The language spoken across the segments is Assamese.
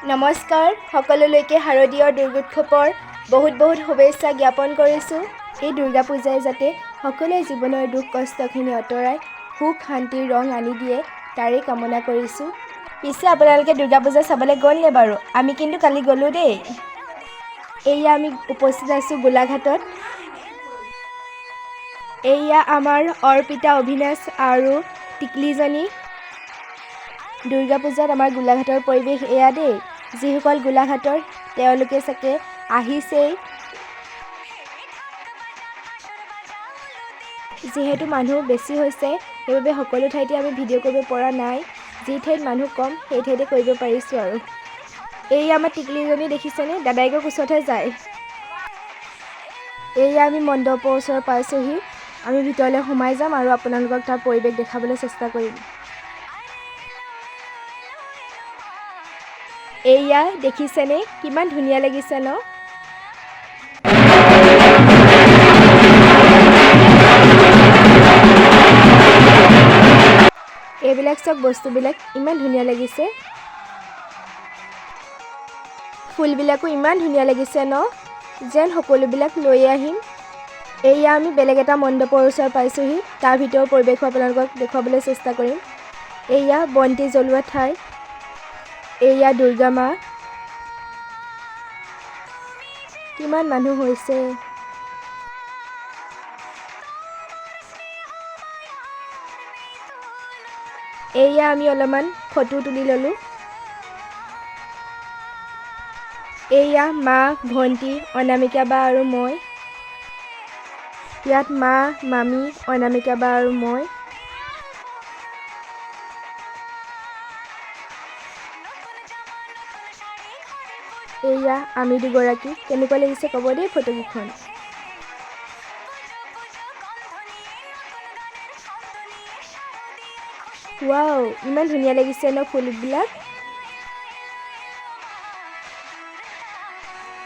নমস্কাৰ সকলোলৈকে শাৰদীয় দুৰ্গোৎসৱৰ বহুত শুভেচ্ছা জ্ঞাপন কৰিছোঁ। এই দুৰ্গা পূজাই যাতে সকলোৰে জীৱনৰ দুখ কষ্টখিনি আঁতৰাই সুখ শান্তিৰ ৰং আনি দিয়ে তাৰে কামনা কৰিছোঁ। পিছে আপোনালোকে দুৰ্গা পূজা চাবলৈ গ'লনে বাৰু? আমি কিন্তু কালি গ'লোঁ দেই। এয়া আমি উপস্থিত আছোঁ গোলাঘাটত। এয়া আমাৰ অৰ্পিতা অভিনাশ আৰু টিকলিজনী। দুৰ্গা পূজাত আমাৰ গোলাঘাটৰ পৰিৱেশ এয়া দেই। যিসকল গোলাঘাটৰ তেওঁলোকে চাগে আহিছেই। যিহেতু মানুহ বেছি হৈছে সেইবাবে সকলো ঠাইতে আমি ভিডিঅ' কৰিব পৰা নাই। যি ঠাইত মানুহ কম সেই ঠাইতে কৰিব পাৰিছোঁ আৰু। এই আমাৰ টিকলিজনী দেখিছেনে? দাদাইকৰ কোচতহে যায়। এয়া আমি মণ্ডপৰ ওচৰত পাইছোঁহি। আমি ভিতৰলৈ সোমাই যাম আৰু আপোনালোকক তাৰ পৰিৱেশ দেখাবলৈ চেষ্টা কৰিম। এয়া দেখিছেনে কিমান ধুনীয়া লাগিছে ন? এইবিলাক চব বস্তুবিলাক ইমান ধুনীয়া লাগিছে। ফুলবিলাকো ইমান ধুনীয়া লাগিছে ন? যেন সকলোবিলাক লৈ আহিম। এয়া আমি বেলেগ এটা মণ্ডপৰ ওচৰত পাইছোঁহি। তাৰ ভিতৰৰ পৰিৱেশো আপোনালোকক দেখুৱাবলৈ চেষ্টা কৰিম। এয়া বন্তি জ্বলোৱা ঠাই। এয়া দুৰ্গা মা। কিমান মানুহ হৈছে। এয়া আমি অলপমান ফটো তুলি ল'লোঁ। এয়া মা, ভণ্টি, অনামিকা বা আৰু মই। ইয়াত মা, মামী, অনামিকা বা আৰু মই। এয়া আমি দুগৰাকী। কেনেকুৱা লাগিছে ক'ব দেই ফটোকেইখন। ৱাও, ইমান ধুনীয়া লাগিছে ন ফুলবিলাক।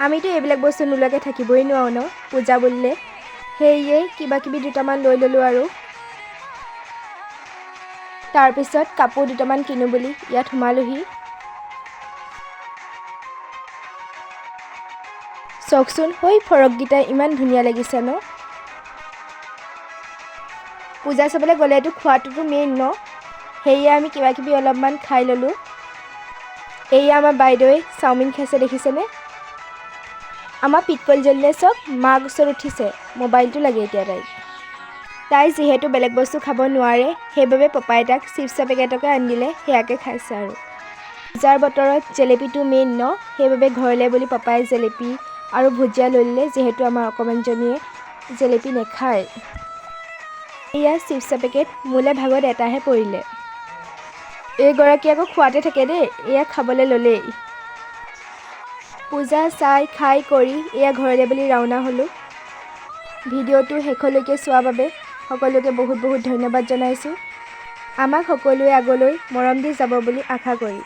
আমিতো এইবিলাক বস্তু নোলোৱাকৈ থাকিবই নোৱাৰোঁ ন পূজা বুলিলে। সেয়ে কিবা কিবি দুটামান লৈ ল'লোঁ আৰু। তাৰপিছত কাপোৰ দুটামান কিনো বুলি ইয়াত সোমালোহি। চাওকচোন হৈ ফৰককেইটা ইমান ধুনীয়া লাগিছে ন? পূজা চাবলৈ গ'লেতো খোৱাটোতো মেইন ন? সেয়ে আমি কিবা কিবি অলপমান খাই ল'লোঁ। এয়া আমাৰ বাইদেৱে চাওমিন খাইছে দেখিছেনে? আমাৰ পিতকলজনীয়ে চব মাৰ ওচৰত উঠিছে। মোবাইলটো লাগে এতিয়া তাই যিহেতু বেলেগ বস্তু খাব নোৱাৰে সেইবাবে পাপাই তাক চিপছৰ পেকেটকে আনি দিলে, সেয়াকে খাইছে আৰু। পূজাৰ বতৰত জেলেপীটো মেইন ন? সেইবাবে ঘৰলৈ বুলি পাপাই জেলেপী আৰু ভুজিয়া লৈ ল'লে, যিহেতু আমাৰ অকণমানজনীয়ে জেলেপী নেখায়। এয়া চিপছৰ পেকেট, মোলৈ ভাগত এটাহে পৰিলে। এইগৰাকী আকৌ খোৱাতে থাকে দেই। এয়া খাবলৈ ল'লেই। পূজা চাই খাই কৰি এয়া ঘৰলৈ বুলি ৰাওনা হ'লোঁ। ভিডিঅ'টো শেষলৈকে চোৱাৰ বাবে সকলোকে বহুত ধন্যবাদ জনাইছোঁ। আমাক সকলোৱে আগলৈ মৰম দি যাব বুলি আশা কৰি।